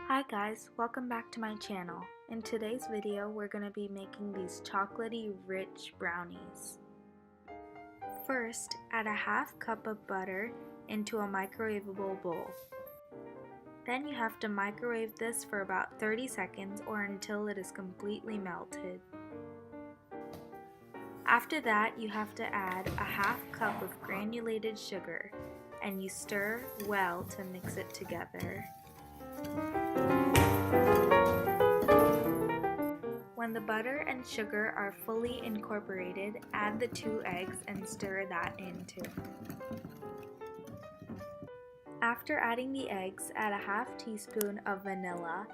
Hi guys, welcome back to my channel. In today's video, we're going to be making these chocolatey rich brownies. First, add a half cup of butter into a microwavable bowl. Then you have to microwave this for about 30 seconds or until it is completely melted. After that, you have to add a half cup of granulated sugar and you stir well to mix it together. When the butter and sugar are fully incorporated, add the 2 eggs and stir that in too. After adding the eggs, add a half teaspoon of vanilla,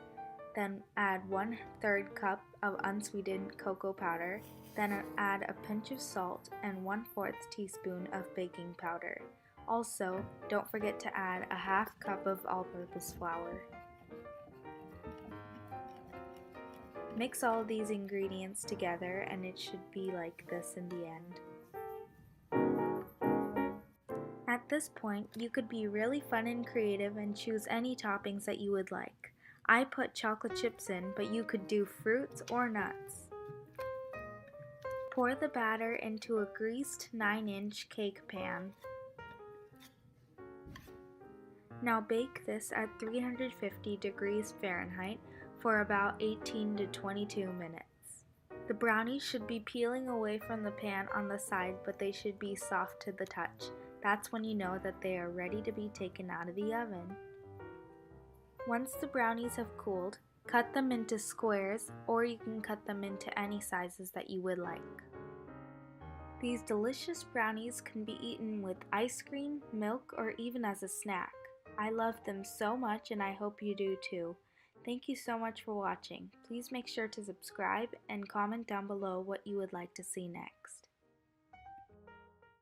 then add 1/3 cup of unsweetened cocoa powder, then add a pinch of salt and 1/4 teaspoon of baking powder. Also, don't forget to add a half cup of all-purpose flour. Mix all these ingredients together and it should be like this in the end. At this point, you could be really fun and creative and choose any toppings that you would like. I put chocolate chips in, but you could do fruits or nuts. Pour the batter into a greased 9-inch cake pan. Now bake this at 350 degrees Fahrenheit for about 18 to 22 minutes. The brownies should be peeling away from the pan on the side, but they should be soft to the touch. That's when you know that they are ready to be taken out of the oven. Once the brownies have cooled, cut them into squares, or you can cut them into any sizes that you would like. These delicious brownies can be eaten with ice cream, milk, or even as a snack. I love them so much and I hope you do too. Thank you so much for watching. Please make sure to subscribe and comment down below what you would like to see next.